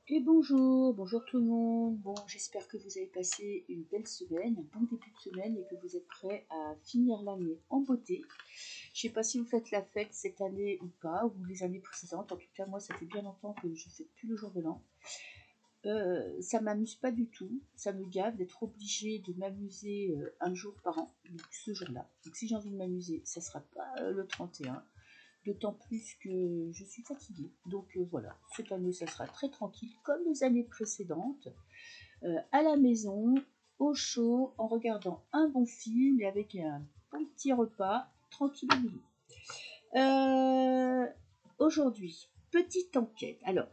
Et bonjour, bonjour tout le monde. Bon, j'espère que vous avez passé une belle semaine, un bon début de semaine et que vous êtes prêts à finir l'année en beauté. Je sais pas si vous faites la fête cette année ou pas, ou les années précédentes. En tout cas, moi, ça fait bien longtemps que je ne fais plus le jour de l'an. Ça m'amuse pas du tout. Ça me gave d'être obligée de m'amuser un jour par an, donc ce jour-là. Donc si j'ai envie de m'amuser, ça sera pas le 31. D'autant plus que je suis fatiguée. Donc voilà, cette année, ça sera très tranquille, comme les années précédentes, à la maison, au chaud, en regardant un bon film et avec un bon petit repas, tranquille et doux. Aujourd'hui, petite enquête. Alors,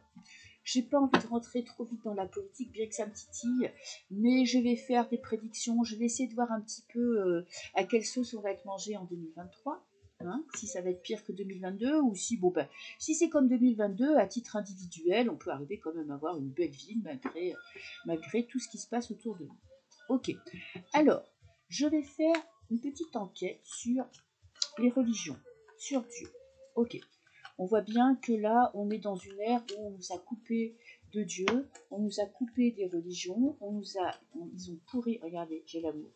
j'ai pas envie de rentrer trop vite dans la politique, bien que ça me titille, mais je vais faire des prédictions. Je vais essayer de voir un petit peu à quelle sauce on va être mangé en 2023. Hein, si ça va être pire que 2022 ou si bon ben si c'est comme 2022 à titre individuel on peut arriver quand même à avoir une belle vie malgré tout ce qui se passe autour de nous. Ok, alors je vais faire une petite enquête sur les religions, sur Dieu. Ok, on voit bien que là, on est dans une ère où on nous a coupé de Dieu, on nous a coupé des religions, ils ont pourri, regardez, j'ai l'amour,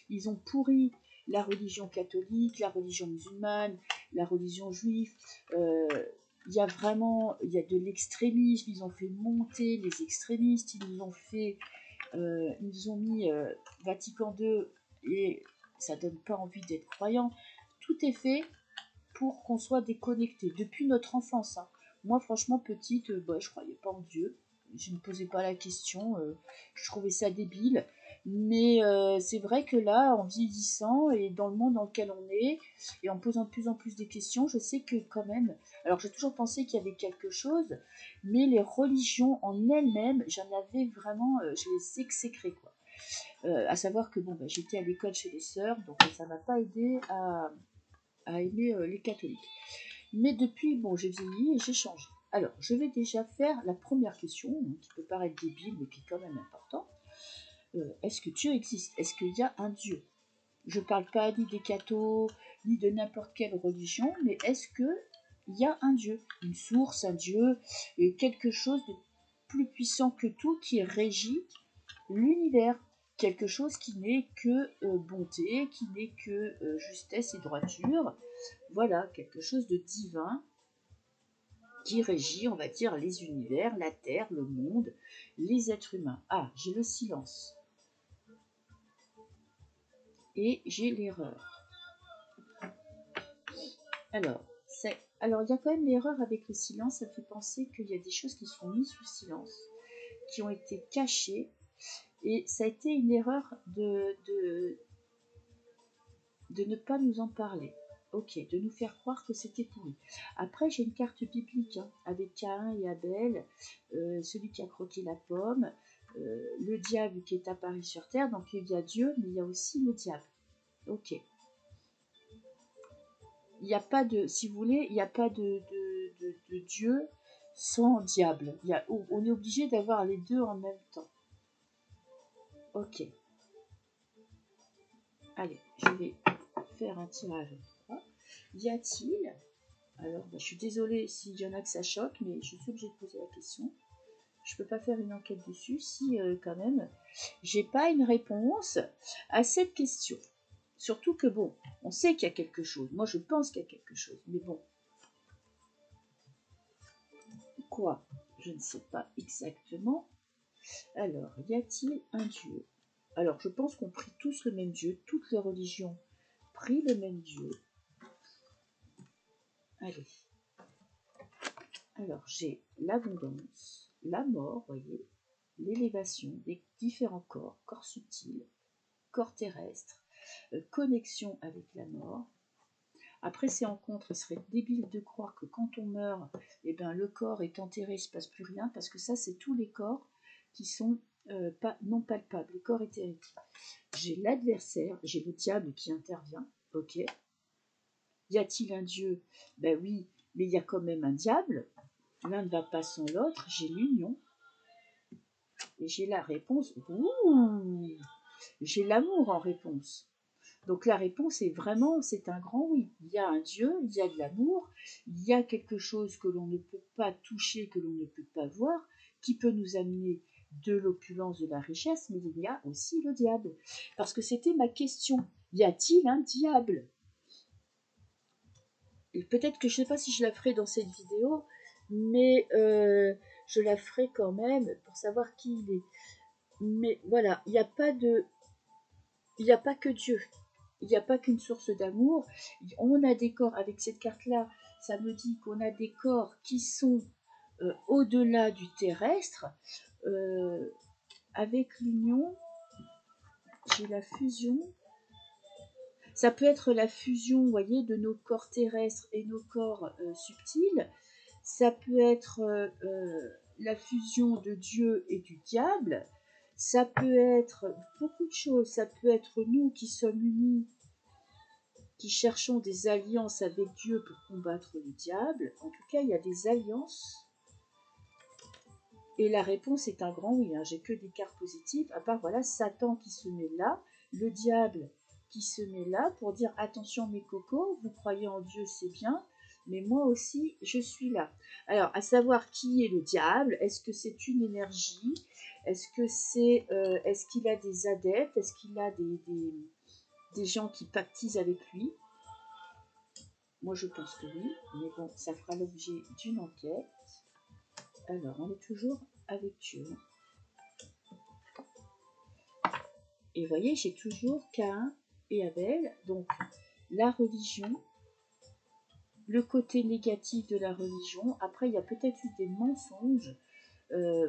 ils ont pourri la religion catholique, la religion musulmane, la religion juive. Euh, il y a de l'extrémisme, ils ont fait monter les extrémistes, ils nous ont mis Vatican II et ça donne pas envie d'être croyant. Tout est fait pour qu'on soit déconnecté depuis notre enfance. Hein. Moi, franchement, petite, je croyais pas en Dieu. Je ne me posais pas la question. Je trouvais ça débile. Mais c'est vrai que là, en vieillissant et dans le monde dans lequel on est, et en posant de plus en plus de questions, je sais que quand même. Alors, j'ai toujours pensé qu'il y avait quelque chose, mais les religions en elles-mêmes, j'en avais vraiment. Je les exécrais, quoi. À savoir que bon, j'étais à l'école chez les sœurs, donc ça m'a pas aidé à aimer les catholiques. Mais depuis, bon, j'ai vieilli et j'ai changé. Alors, je vais déjà faire la première question, qui peut paraître débile, mais qui est quand même important. Est-ce que Dieu existe? Est-ce qu'il y a un Dieu? Je ne parle pas ni des cathos, ni de n'importe quelle religion, mais est-ce qu'il y a un Dieu? Une source, un Dieu, et quelque chose de plus puissant que tout qui régit l'univers, quelque chose qui n'est que bonté, qui n'est que justesse et droiture, voilà, quelque chose de divin qui régit, on va dire, les univers, la Terre, le monde, les êtres humains. Ah, j'ai le silence et j'ai l'erreur. Alors, il y a quand même l'erreur avec le silence, ça fait penser qu'il y a des choses qui sont mises sous silence, qui ont été cachées, et ça a été une erreur de ne pas nous en parler. Ok, de nous faire croire que c'était pourri. Après, j'ai une carte biblique hein, avec Caïn et Abel, celui qui a croqué la pomme, le diable qui est apparu sur terre. Donc il y a Dieu, mais il y a aussi le diable. Ok. Il n'y a pas de, si vous voulez, il n'y a pas de Dieu sans diable. On est obligé d'avoir les deux en même temps. Ok. Allez, je vais faire un tirage. Y a-t-il Alors, je suis désolée s'il y en a que ça choque, mais je suis obligée de poser la question. Je peux pas faire une enquête dessus si, quand même, j'ai pas une réponse à cette question. Surtout que, bon, on sait qu'il y a quelque chose. Moi, je pense qu'il y a quelque chose. Mais bon, quoi? Je ne sais pas exactement. Alors, y a-t-il un Dieu? Alors, je pense qu'on prie tous le même Dieu. Toutes les religions prient le même Dieu. Allez. Alors, j'ai l'abondance, la mort, voyez, l'élévation des différents corps, corps subtils, corps terrestre, connexion avec la mort. Après ces rencontres, il serait débile de croire que quand on meurt, eh ben, le corps est enterré, il ne se passe plus rien, parce que ça, c'est tous les corps qui sont non palpables, les corps éthériques. J'ai l'adversaire, j'ai le diable qui intervient, ok. Y a-t-il un Dieu? Ben oui, mais il y a quand même un diable. L'un ne va pas sans l'autre, j'ai l'union. Et j'ai la réponse. Ouh, j'ai l'amour en réponse. Donc la réponse est vraiment, c'est un grand oui. Il y a un Dieu, il y a de l'amour, il y a quelque chose que l'on ne peut pas toucher, que l'on ne peut pas voir, qui peut nous amener de l'opulence, de la richesse, mais il y a aussi le diable. Parce que c'était ma question. Y a-t-il un diable? Et peut-être que je ne sais pas si je la ferai dans cette vidéo, mais je la ferai quand même pour savoir qui il est. Mais voilà, il n'y a pas de... Il n'y a pas que Dieu. Il n'y a pas qu'une source d'amour. On a des corps, avec cette carte-là, ça me dit qu'on a des corps qui sont au-delà du terrestre. Avec l'union, j'ai la fusion. Ça peut être la fusion, vous voyez, de nos corps terrestres et nos corps subtils. Ça peut être la fusion de Dieu et du diable. Ça peut être beaucoup de choses. Ça peut être nous qui sommes unis, qui cherchons des alliances avec Dieu pour combattre le diable. En tout cas, il y a des alliances. Et la réponse est un grand oui. Hein. J'ai que des cartes positives, à part voilà Satan qui se met là, le diable qui se met là pour dire attention mes cocos, vous croyez en Dieu, c'est bien, mais moi aussi je suis là. Alors à savoir qui est le diable, est-ce que c'est une énergie, est-ce que c'est, est-ce qu'il a des adeptes, est-ce qu'il a des gens qui pactisent avec lui? Moi je pense que oui, mais bon, ça fera l'objet d'une enquête. Alors on est toujours avec Dieu. Et vous voyez, j'ai toujours Caïn et Abel, donc la religion, le côté négatif de la religion. Après, il y a peut-être eu des mensonges.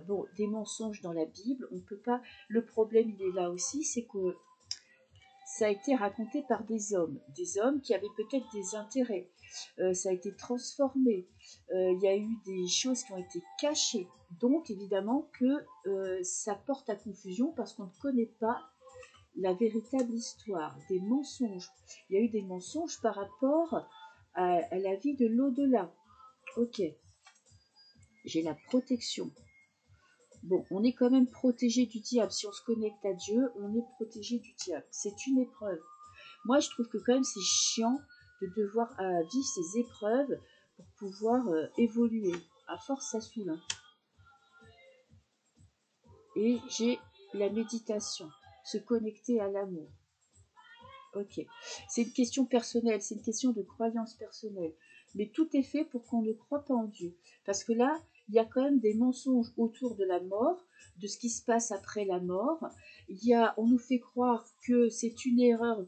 Bon, des mensonges dans la Bible, on peut pas. Le problème, il est là aussi, c'est que ça a été raconté par des hommes qui avaient peut-être des intérêts. Ça a été transformé. Il y a eu des choses qui ont été cachées. Donc, évidemment que ça porte à confusion parce qu'on ne connaît pas la véritable histoire, des mensonges. Il y a eu des mensonges par rapport à la vie de l'au-delà. Ok, j'ai la protection. Bon, on est quand même protégé du diable. Si on se connecte à Dieu, on est protégé du diable. C'est une épreuve. Moi, je trouve que quand même c'est chiant de devoir vivre ces épreuves pour pouvoir évoluer. À force, ça saoule. Hein. Et j'ai la méditation, se connecter à l'amour. Ok. C'est une question personnelle, c'est une question de croyance personnelle. Mais tout est fait pour qu'on ne croit pas en Dieu. Parce que là, il y a quand même des mensonges autour de la mort, de ce qui se passe après la mort. On nous fait croire que c'est une erreur.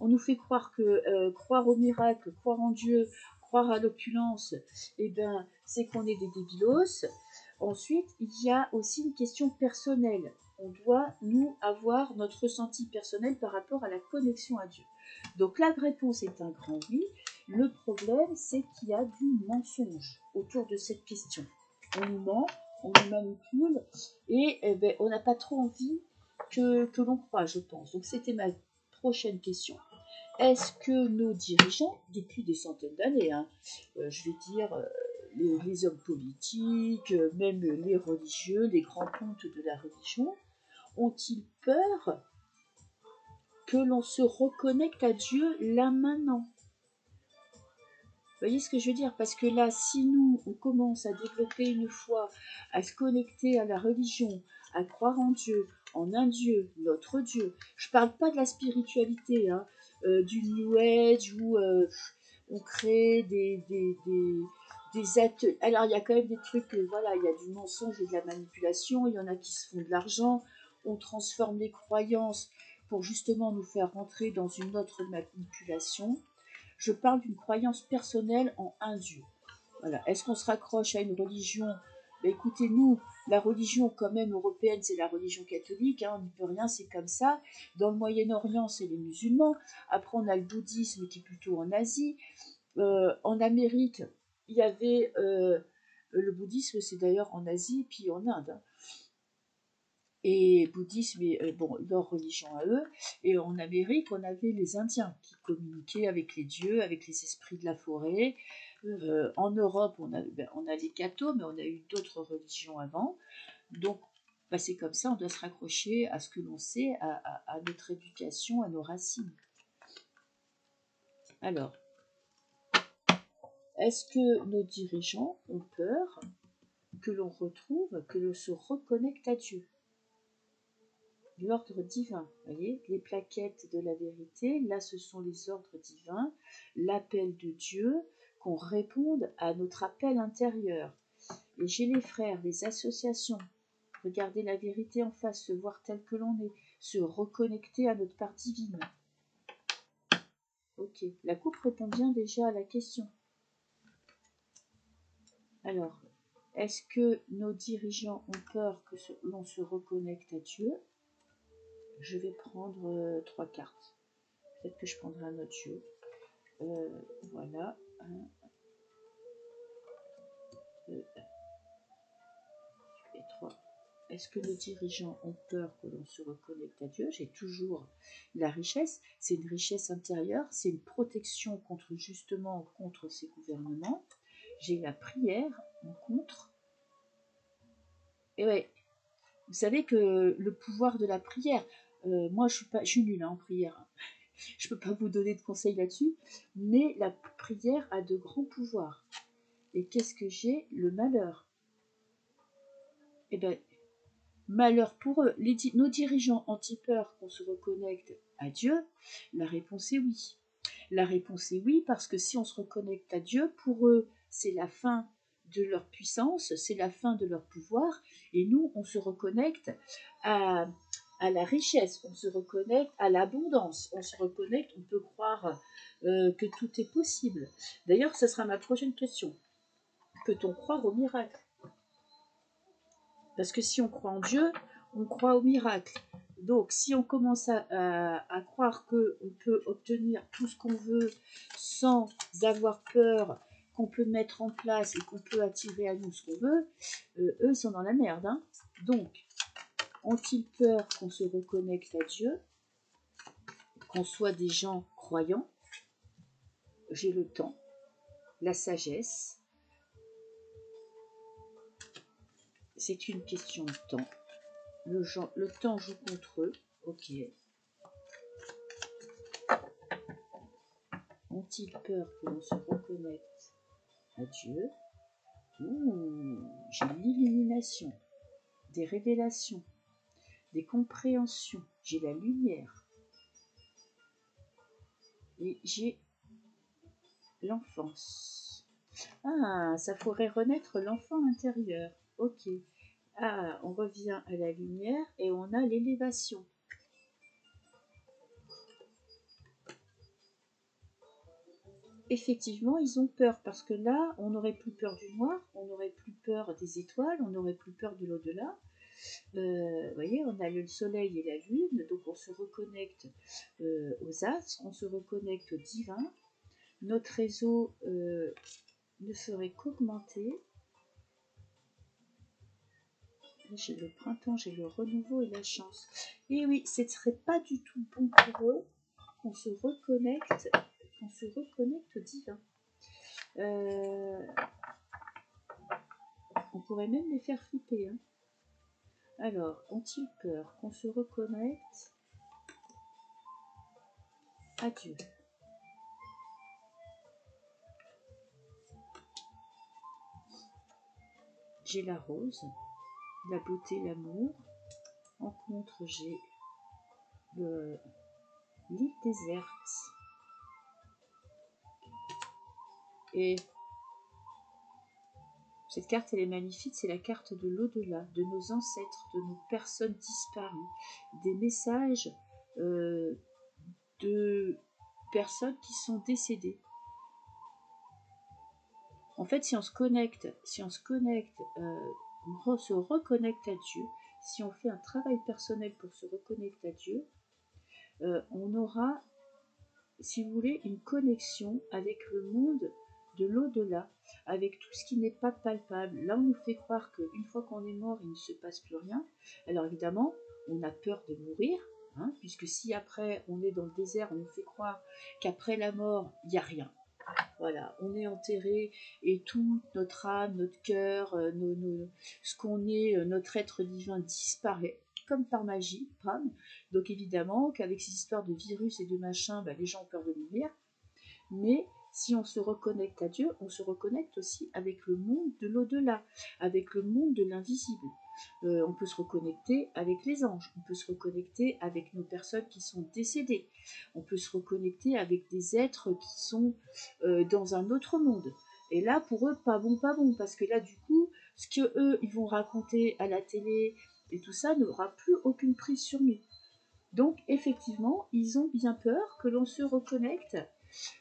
On nous fait croire que croire au miracle, croire en Dieu, croire à l'opulence, eh ben, c'est qu'on est des débilos. Ensuite, il y a aussi une question personnelle. On doit, nous, avoir notre ressenti personnel par rapport à la connexion à Dieu. Donc la réponse est un grand oui. Le problème, c'est qu'il y a du mensonge autour de cette question. On nous ment, on nous manipule, et on n'a pas trop envie que l'on croit, je pense. Donc c'était ma prochaine question. Est-ce que nos dirigeants, depuis des centaines d'années, hein, je vais dire les hommes politiques, même les religieux, les grands pontes de la religion, ont-ils peur que l'on se reconnecte à Dieu là maintenant? Vous voyez ce que je veux dire? Parce que là, si nous, on commence à développer une foi, à se connecter à la religion, à croire en Dieu, en un Dieu, notre Dieu, je ne parle pas de la spiritualité, hein, du New Age où on crée des ateliers. Alors, il y a quand même des trucs, voilà, il y a du mensonge et de la manipulation, il y en a qui se font de l'argent, on transforme les croyances pour justement nous faire rentrer dans une autre manipulation. Je parle d'une croyance personnelle en un Dieu. Voilà. Est-ce qu'on se raccroche à une religion? Ben écoutez, nous, la religion quand même européenne, c'est la religion catholique, hein, on n'y peut rien, c'est comme ça. Dans le Moyen-Orient, c'est les musulmans. Après, on a le bouddhisme qui est plutôt en Asie. En Amérique, il y avait le bouddhisme, c'est d'ailleurs en Asie, puis en Inde. Hein. Et bouddhisme, et bon, leur religion à eux. Et en Amérique, on avait les Indiens qui communiquaient avec les dieux, avec les esprits de la forêt. En Europe, on a les cathos, mais on a eu d'autres religions avant. Donc, bah, c'est comme ça, on doit se raccrocher à ce que l'on sait, à notre éducation, à nos racines. Alors, est-ce que nos dirigeants ont peur que l'on retrouve, que l'on se reconnecte à Dieu. L'ordre divin, voyez, les plaquettes de la vérité, là ce sont les ordres divins, l'appel de Dieu, qu'on réponde à notre appel intérieur. Et j'ai les frères, les associations, regarder la vérité en face, se voir tel que l'on est, se reconnecter à notre part divine. Ok, la coupe répond bien déjà à la question. Alors, est-ce que nos dirigeants ont peur que l'on se reconnecte à Dieu? Je vais prendre 3 cartes. Peut-être que je prendrai un autre jeu. Voilà. 1, 2 et 3. Est-ce que nos dirigeants ont peur que l'on se reconnecte à Dieu? J'ai toujours la richesse. C'est une richesse intérieure. C'est une protection contre ces gouvernements. J'ai la prière en contre. Et ouais, vous savez que le pouvoir de la prière, moi je suis nulle en prière. Je ne peux pas vous donner de conseils là-dessus, mais la prière a de grands pouvoirs. Et qu'est-ce que j'ai? Le malheur. Eh bien, malheur pour eux. Nos dirigeants ont-ils peur qu'on se reconnecte à Dieu? La réponse est oui. La réponse est oui, parce que si on se reconnecte à Dieu, pour eux, c'est la fin de leur puissance, c'est la fin de leur pouvoir, et nous, on se reconnecte à la richesse, on se reconnecte à l'abondance, on se reconnecte, on peut croire que tout est possible. D'ailleurs, ce sera ma prochaine question. Peut-on croire au miracle? Parce que si on croit en Dieu, on croit au miracle. Donc, si on commence à croire qu'on peut obtenir tout ce qu'on veut sans avoir peur, qu'on peut mettre en place et qu'on peut attirer à nous ce qu'on veut, eux, ils sont dans la merde. Hein. Donc, ont-ils peur qu'on se reconnecte à Dieu, qu'on soit des gens croyants? J'ai le temps, la sagesse. C'est une question de temps. Le temps joue contre eux. Ok. Ont-ils peur que l'on se reconnecte à Dieu? J'ai l'illumination, des révélations, des compréhensions. J'ai la lumière. Et j'ai l'enfance. Ah, ça ferait renaître l'enfant intérieur. Ok. Ah, on revient à la lumière et on a l'élévation. Effectivement, ils ont peur parce que là, on n'aurait plus peur du noir, on n'aurait plus peur des étoiles, on n'aurait plus peur de l'au-delà. Vous voyez, on a le soleil et la lune, donc on se reconnecte aux astres, on se reconnecte au divin. Notre réseau ne ferait qu'augmenter. J'ai le printemps, j'ai le renouveau et la chance. Et oui, ce ne serait pas du tout bon pour eux qu'on se reconnecte au divin. On pourrait même les faire flipper. Hein. Alors, ont-ils peur qu'on se reconnecte à Dieu? J'ai la rose, la beauté, l'amour. En contre, j'ai l'île déserte. Et cette carte, elle est magnifique, c'est la carte de l'au-delà, de nos ancêtres, de nos personnes disparues, des messages de personnes qui sont décédées. En fait, si on se reconnecte à Dieu, si on fait un travail personnel pour se reconnecter à Dieu, on aura, si vous voulez, une connexion avec le monde de l'au-delà, avec tout ce qui n'est pas palpable. Là, on nous fait croire qu'une fois qu'on est mort, il ne se passe plus rien. Alors évidemment, on a peur de mourir, hein, puisque si après on est dans le désert, on nous fait croire qu'après la mort, il n'y a rien. Voilà, on est enterré et tout notre âme, notre cœur, ce qu'on est, notre être divin disparaît comme par magie. Pam. Donc évidemment qu'avec ces histoires de virus et de machin, les gens ont peur de mourir. Mais Si on se reconnecte à Dieu, on se reconnecte aussi avec le monde de l'au-delà, avec le monde de l'invisible. On peut se reconnecter avec les anges, on peut se reconnecter avec nos personnes qui sont décédées, on peut se reconnecter avec des êtres qui sont dans un autre monde. Et là, pour eux, pas bon, parce que là, du coup, ce que eux, ils vont raconter à la télé et tout ça n'aura plus aucune prise sur nous. Donc, effectivement, ils ont bien peur que l'on se reconnecte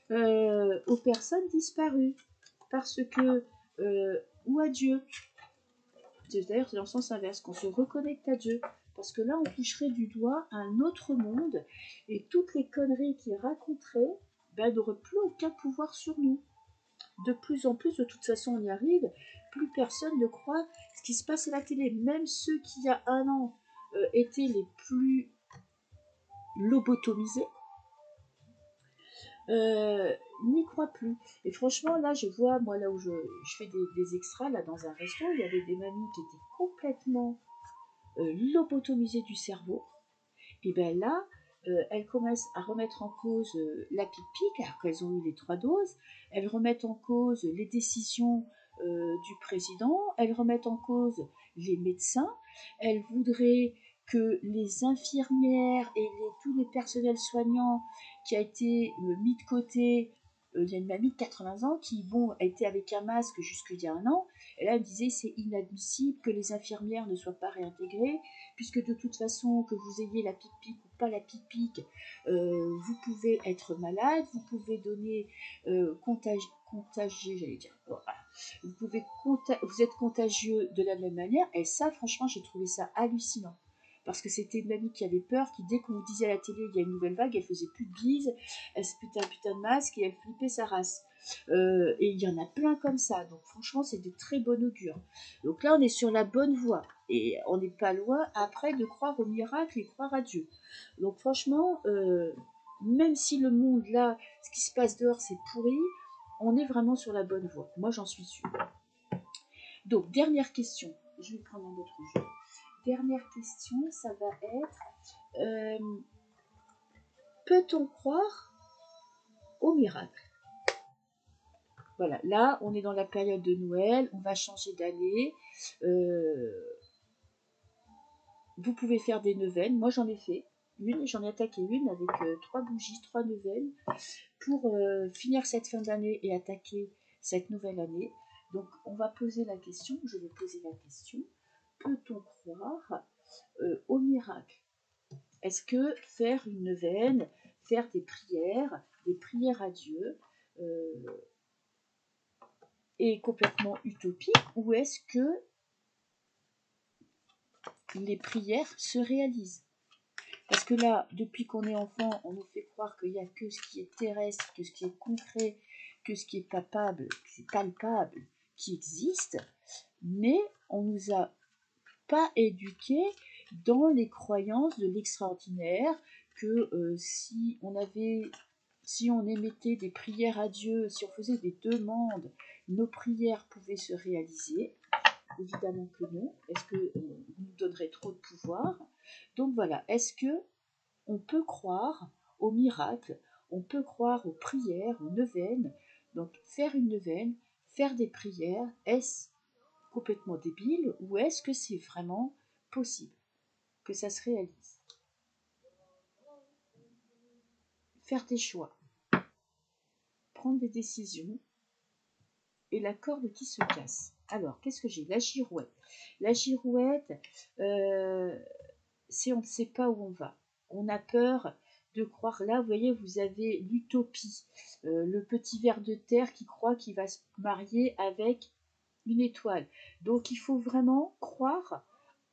aux personnes disparues, parce que, ou à Dieu. D'ailleurs, c'est dans le sens inverse, qu'on se reconnecte à Dieu, parce que là, on toucherait du doigt un autre monde, et toutes les conneries qu'ils raconteraient n'auraient plus aucun pouvoir sur nous. De plus en plus, de toute façon, on y arrive, plus personne ne croit ce qui se passe à la télé. Même ceux qui, il y a un an, étaient les plus lobotomisés, n'y croient plus. Et franchement, là, je vois, moi, là où je fais des extras, là, dans un resto, il y avait des mamies qui étaient complètement lobotomisées du cerveau. Et bien là, elles commencent à remettre en cause la pique-pique, alors qu'elles ont eu les 3 doses. Elles remettent en cause les décisions du président. Elles remettent en cause les médecins. Elles voudraient que les infirmières et tous les personnels soignants qui a été mis de côté. Il y a une mamie de 80 ans qui, bon, a été avec un masque jusqu'il y a un an. Et là, elle disait c'est inadmissible que les infirmières ne soient pas réintégrées, puisque de toute façon, que vous ayez la pique-pique ou pas la pique-pique, vous pouvez être malade, vous pouvez donner contagieux, j'allais dire. Voilà. Vous êtes contagieux de la même manière. Et ça, franchement, j'ai trouvé ça hallucinant. Parce que c'était une mamie qui avait peur, qui dès qu'on vous disait à la télé il y a une nouvelle vague, elle faisait plus de bises, elle se mettait un putain de masque et elle flippait sa race. Et il y en a plein comme ça, donc franchement c'est de très bon augure. Donc là on est sur la bonne voie, et on n'est pas loin après de croire au miracle et croire à Dieu. Donc franchement, même si le monde là, ce qui se passe dehors c'est pourri, on est vraiment sur la bonne voie. Moi j'en suis sûre. Donc dernière question, je vais prendre un autre jeu. Dernière question, ça va être peut-on croire au miracle? Voilà, là on est dans la période de Noël, on va changer d'année. Vous pouvez faire des neuvaines, moi j'en ai fait une, j'en ai attaqué une avec 3 bougies, 3 neuvaines pour finir cette fin d'année et attaquer cette nouvelle année. Donc on va poser la question, je vais poser la question, peut-on croire au miracle? Est-ce que faire une neuvaine, faire des prières à Dieu, est complètement utopique, ou est-ce que les prières se réalisent? Parce que là, depuis qu'on est enfant, on nous fait croire qu'il n'y a que ce qui est terrestre, que ce qui est concret, que ce qui est palpable, qui existe, mais on ne nous a pas éduqués dans les croyances de l'extraordinaire, que si on émettait des prières à Dieu, si on faisait des demandes, nos prières pouvaient se réaliser. Évidemment que non. Est-ce que nous donnerait trop de pouvoir? Donc voilà, est-ce que on peut croire au miracle, on peut croire aux prières, aux neuvaines? Donc faire une neuvaine, faire des prières, est-ce complètement débile, ou est-ce que c'est vraiment possible que ça se réalise? Faire des choix, prendre des décisions, et la corde qui se casse. Alors, qu'est-ce que j'ai? La girouette. La girouette, c'est on ne sait pas où on va. On a peur de croire. Là, vous voyez, vous avez l'utopie. Le petit ver de terre qui croit qu'il va se marier avec une étoile. Donc, il faut vraiment croire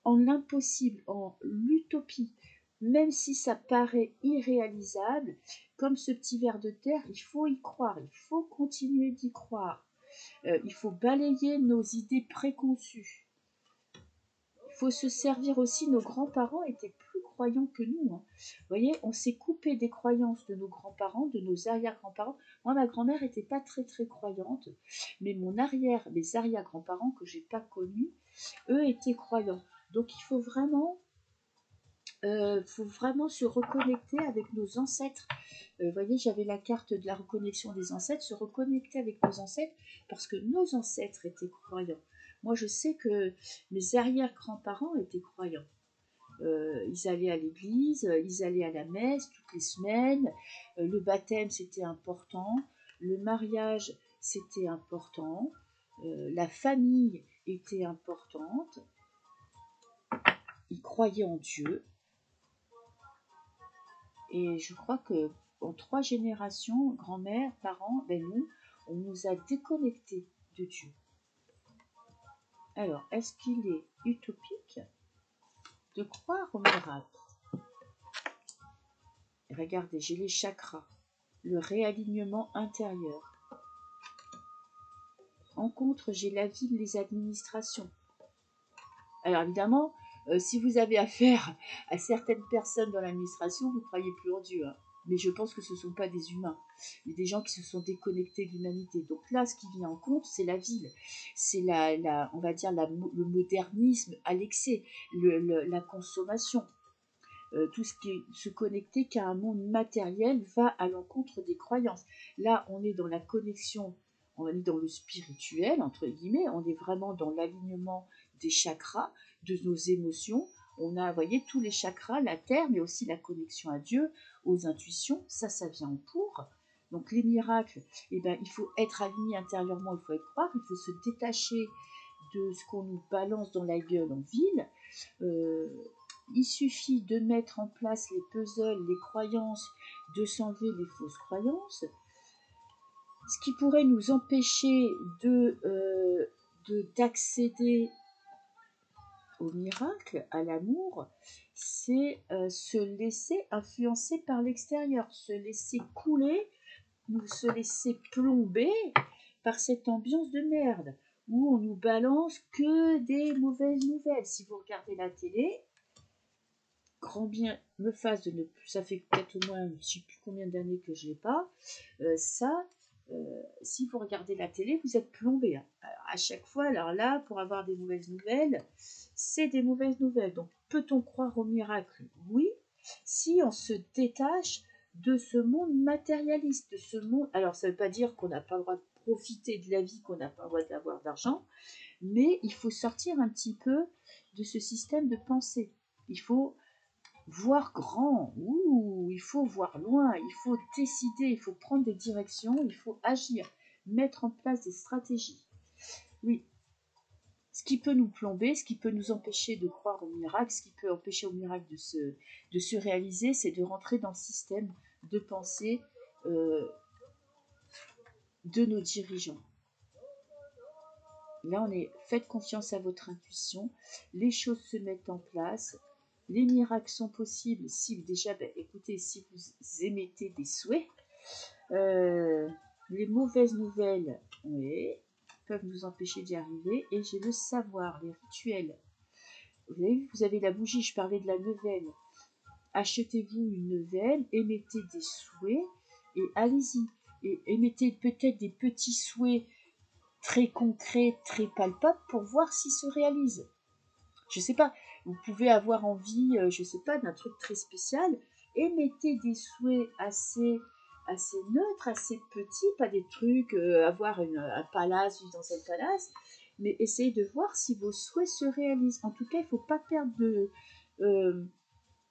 en l'impossible, en l'utopie. Même si ça paraît irréalisable, comme ce petit ver de terre, il faut y croire. Il faut continuer d'y croire. Il faut balayer nos idées préconçues. Il faut se servir aussi, nos grands-parents étaient plus croyants que nous. Hein. Vous voyez, on s'est coupé des croyances de nos grands-parents, de nos arrière-grands-parents. Moi, ma grand-mère n'était pas très très croyante, mais mes arrière-grands-parents que j'ai pas connus, eux étaient croyants. Donc il faut vraiment faut vraiment se reconnecter avec nos ancêtres. Vous voyez, j'avais la carte de la reconnexion des ancêtres, se reconnecter avec nos ancêtres, parce que nos ancêtres étaient croyants. Moi, je sais que mes arrière-grands-parents étaient croyants. Ils allaient à l'église, ils allaient à la messe toutes les semaines. Le baptême, c'était important. Le mariage, c'était important. La famille était importante. Ils croyaient en Dieu. Et je crois que en 3 générations, grand-mère, parents, ben nous, on nous a déconnectés de Dieu. Alors, est-ce qu'il est utopique de croire au miracle? Regardez, j'ai les chakras, le réalignement intérieur. En contre, j'ai la ville, les administrations. Alors évidemment, si vous avez affaire à certaines personnes dans l'administration, vous ne croyez plus en Dieu. Hein. Mais je pense que ce ne sont pas des humains. Il y a des gens qui se sont déconnectés de l'humanité. Donc là, ce qui vient en compte, c'est la ville. C'est on va dire le modernisme à l'excès, la consommation. Tout ce qui est se connecter qu'à un monde matériel va à l'encontre des croyances. Là, on est dans la connexion, on est dans le spirituel, entre guillemets, on est vraiment dans l'alignement des chakras, de nos émotions. On a, vous voyez, tous les chakras, la terre, mais aussi la connexion à Dieu, aux intuitions, ça vient en pour. Donc les miracles, eh ben, il faut être aligné intérieurement, il faut être croire, il faut se détacher de ce qu'on nous balance dans la gueule en ville. Il suffit de mettre en place les puzzles, les croyances, de s'enlever les fausses croyances. Ce qui pourrait nous empêcher d'accéder au miracle, à l'amour, c'est se laisser influencer par l'extérieur, se laisser couler, ou se laisser plomber par cette ambiance de merde, où on nous balance que des mauvaises nouvelles. Si vous regardez la télé, grand bien me fasse de ne plus, ça fait peut-être au moins, je ne sais plus combien d'années que je l'ai pas, si vous regardez la télé, vous êtes plombé. Hein. Alors, à chaque fois, alors là, pour avoir des mauvaises nouvelles, c'est des mauvaises nouvelles. Donc, peut-on croire au miracle? Oui, si on se détache de ce monde matérialiste, de ce monde. Alors, ça ne veut pas dire qu'on n'a pas le droit de profiter de la vie, qu'on n'a pas le droit d'avoir d'argent, mais il faut sortir un petit peu de ce système de pensée. Il faut voir grand, il faut voir loin, il faut décider, il faut prendre des directions, il faut agir, mettre en place des stratégies. Oui, ce qui peut nous plomber, ce qui peut nous empêcher de croire au miracle, ce qui peut empêcher au miracle de se réaliser, c'est de rentrer dans le système de pensée de nos dirigeants. Là, faites confiance à votre intuition, les choses se mettent en place, les miracles sont possibles si déjà, écoutez, si vous émettez des souhaits. Les mauvaises nouvelles, oui, peuvent nous empêcher d'y arriver. Et j'ai le savoir, les rituels. Vous avez vu, vous avez la bougie, je parlais de la neuvaine. Achetez-vous une neuvaine, émettez des souhaits et allez-y. Et émettez peut-être des petits souhaits très concrets, très palpables pour voir s'ils se réalisent. Je sais pas, vous pouvez avoir envie, je sais pas, d'un truc très spécial, émettez des souhaits assez neutres, assez petits, pas des trucs, avoir un palace, vivre dans un palace, mais essayez de voir si vos souhaits se réalisent. En tout cas, il ne faut pas perdre de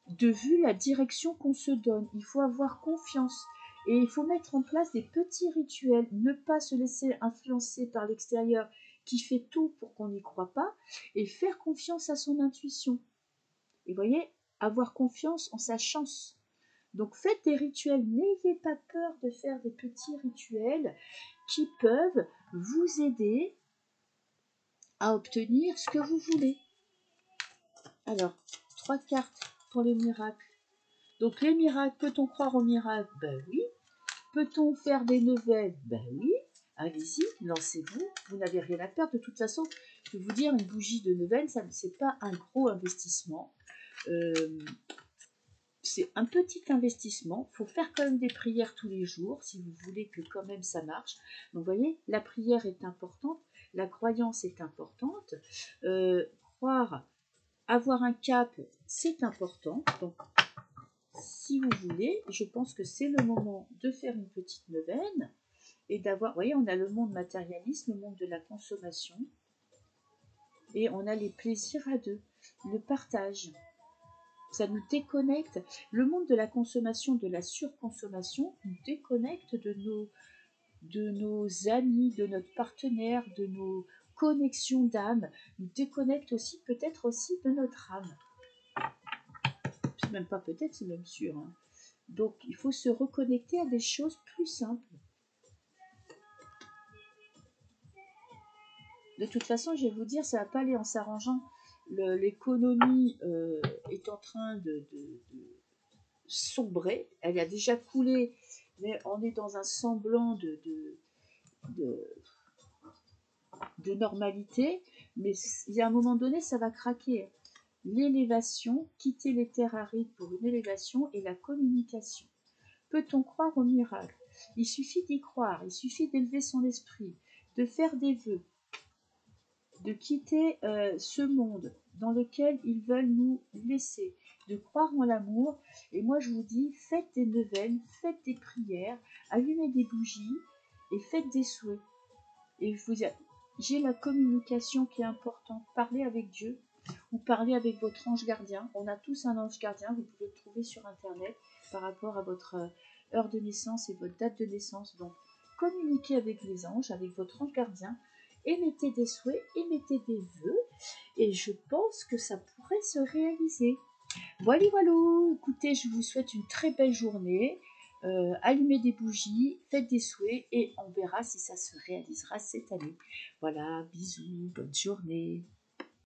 vue la direction qu'on se donne. Il faut avoir confiance. Et il faut mettre en place des petits rituels, ne pas se laisser influencer par l'extérieur qui fait tout pour qu'on n'y croit pas, et faire confiance à son intuition. Et voyez, avoir confiance en sa chance. Donc faites des rituels, n'ayez pas peur de faire des petits rituels qui peuvent vous aider à obtenir ce que vous voulez. Alors, 3 cartes pour les miracles. Donc les miracles, peut-on croire aux miracles? Ben oui. Peut-on faire des neuvaines? Ben oui. Allez-y, lancez-vous. Vous n'avez rien à perdre. De toute façon, je vais vous dire, une bougie de neuvaine, ça c'est pas un gros investissement. C'est un petit investissement. Il faut faire quand même des prières tous les jours si vous voulez que quand même ça marche. Donc vous voyez, la prière est importante, la croyance est importante. Croire avoir un cap, c'est important. Donc, si vous voulez, je pense que c'est le moment de faire une petite neuvaine et d'avoir, vous voyez, on a le monde matérialiste, le monde de la consommation, et on a les plaisirs à deux, le partage. Ça nous déconnecte. Le monde de la consommation, de la surconsommation, nous déconnecte de nos amis, de notre partenaire, de nos connexions d'âme, nous déconnecte aussi peut-être aussi de notre âme. C'est même pas peut-être, c'est même sûr. Hein. Donc il faut se reconnecter à des choses plus simples. De toute façon, je vais vous dire, ça va pas aller en s'arrangeant. L'économie est en train de sombrer. Elle a déjà coulé, mais on est dans un semblant de normalité. Mais il y a un moment donné, ça va craquer. L'élévation, quitter les terres arides pour une élévation et la communication. Peut-on croire au miracle? Il suffit d'y croire, il suffit d'élever son esprit, de faire des vœux, de quitter ce monde dans lequel ils veulent nous laisser, de croire en l'amour. Et moi, je vous dis, faites des neuvaines, faites des prières, allumez des bougies et faites des souhaits. Et j'ai la communication qui est importante. Parlez avec Dieu ou parlez avec votre ange gardien. On a tous un ange gardien, vous pouvez le trouver sur Internet par rapport à votre heure de naissance et votre date de naissance. Donc, communiquez avec les anges, avec votre ange gardien, émettez des souhaits, émettez des vœux, et je pense que ça pourrait se réaliser. Voilà, voilà. Écoutez, je vous souhaite une très belle journée. Allumez des bougies, faites des souhaits et on verra si ça se réalisera cette année. Voilà, bisous, bonne journée.